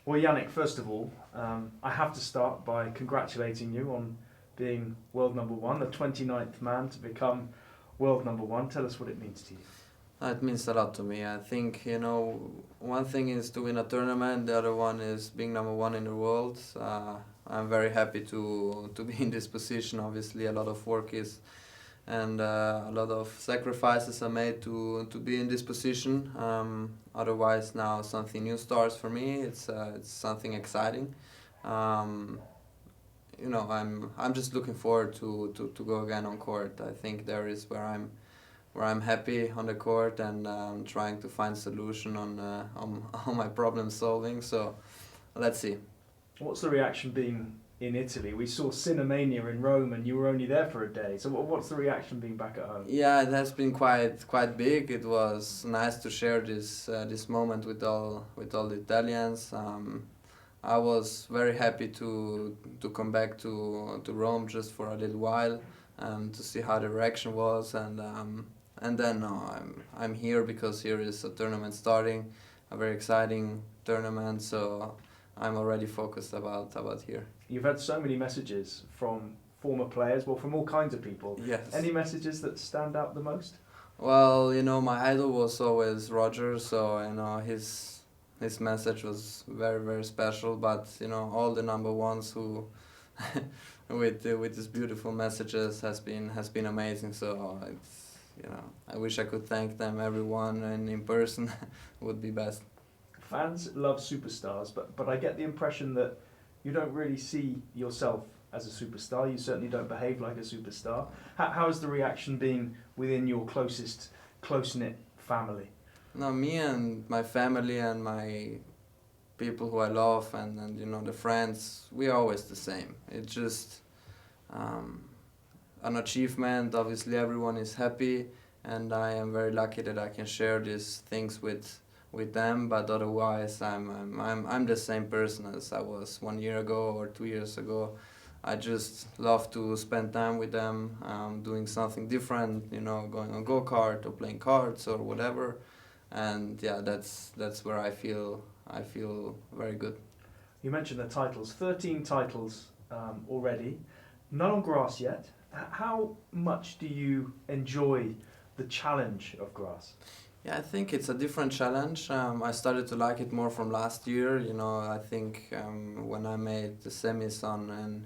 Well, Jannik, first of all, I have to start by congratulating you on being world number one, the 29th man to become world number one. Tell us what it means to you. It means a lot to me. I think, one thing is to win a tournament, the other one is being number one in the world. I'm very happy to be in this position. Obviously, a lot of work is and a lot of sacrifices are made to be in this position. Otherwise, now something new starts for me. It's something exciting. Um, I'm just looking forward to go again on court. I think there is where I'm happy on the court and trying to find solution on my problem solving. So let's see. What's the reaction been in Italy? We saw Cinemania in Rome and you were only there for a day. So what's the reaction been back at home? Yeah, it has been quite big. It was nice to share this moment with all the Italians. I was very happy to come back to Rome just for a little while to see how the reaction was and then no, I'm here because here is a tournament starting, a very exciting tournament. So I'm already focused about here. You've had so many messages from former players, well, from all kinds of people. Yes. Any messages that stand out the most? Well, my idol was always Roger, so his message was very very special. But all the number ones who with these beautiful messages has been amazing. So it's I wish I could thank them everyone and in person would be best. Fans love superstars, but I get the impression that you don't really see yourself as a superstar. You certainly don't behave like a superstar. How has the reaction been within your close-knit family? No, me and my family and my people who I love and the friends, we are always the same. It's just an achievement. Obviously, everyone is happy, and I am very lucky that I can share these things with them. But otherwise, I'm the same person as I was 1 year ago or 2 years ago. I just love to spend time with them, doing something different. Going on go-kart or playing cards or whatever. And yeah, that's where I feel very good. You mentioned the titles, 13 titles already, none on grass yet. How much do you enjoy the challenge of grass? Yeah, I think it's a different challenge. I started to like it more from last year. I think when I made the semis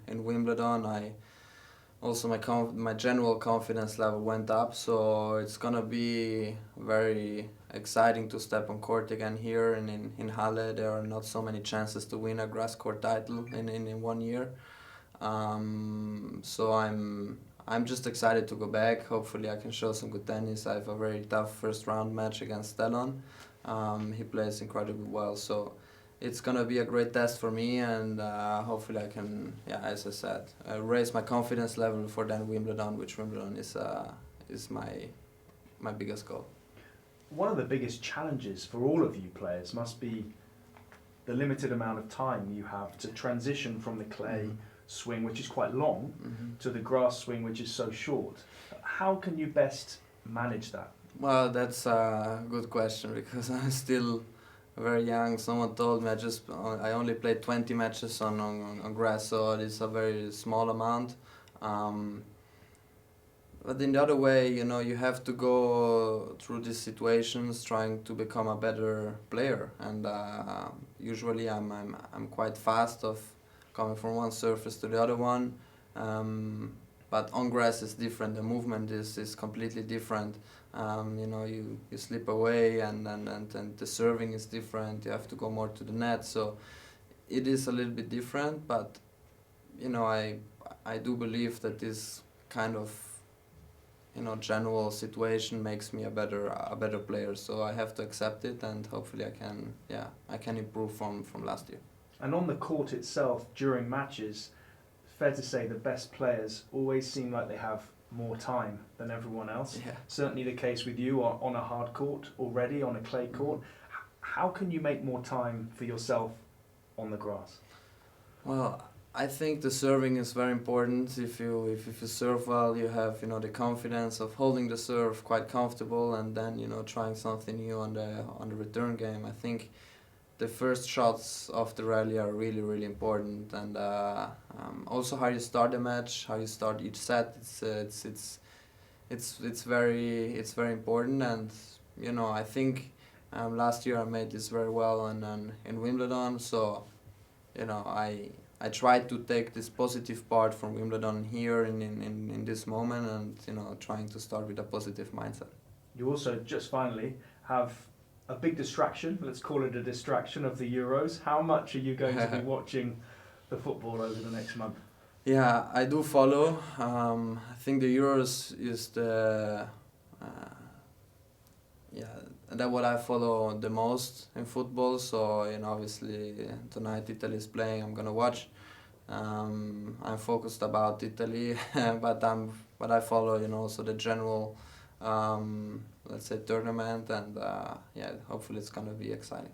in Wimbledon, I also my general confidence level went up. So it's gonna be very exciting to step on court again here in Halle. There are not so many chances to win a grass court title in 1 year. So I'm just excited to go back. Hopefully I can show some good tennis. I have a very tough first round match against Stellon. He plays incredibly well, so it's gonna be a great test for me, and hopefully I can, yeah, as I said, raise my confidence level for then Wimbledon, which Wimbledon is my biggest goal. One of the biggest challenges for all of you players must be the limited amount of time you have to transition from the clay swing, which is quite long, to the grass swing, which is so short. How can you best manage that? Well, that's a good question because I'm still very young. Someone told me I only played 20 matches on grass, so it's a very small amount. But in the other way, you have to go through these situations trying to become a better player. And usually I'm quite fast of coming from one surface to the other one. But on grass is different. The movement is completely different. You slip away and the serving is different. You have to go more to the net. So it is a little bit different. But I do believe that this kind of general situation makes me a better player. So I have to accept it, and hopefully I can improve from last year. And on the court itself, during matches, fair to say the best players always seem like they have more time than everyone else. Yeah. Certainly the case with you on a hard court already, on a clay court. How can you make more time for yourself on the grass? Well, I think the serving is very important. If you serve well, you have the confidence of holding the serve quite comfortable, and then trying something new on the return game. I think the first shots of the rally are really, really important, and also how you start the match, how you start each set. It's very important, and you know, I think last year I made this very well in Wimbledon, so you know, I tried to take this positive part from Wimbledon here in this moment, and you know, trying to start with a positive mindset. You also, just finally, have a big distraction, let's call it a distraction, of the Euros. How much are you going to be watching the football over the next month? Yeah, I do follow. I think the Euros is that what I follow the most in football. So you know, obviously tonight Italy is playing. I'm gonna watch. I'm focused about Italy, but I follow, you know, also the general, let's say, tournament, and yeah, hopefully it's gonna be exciting.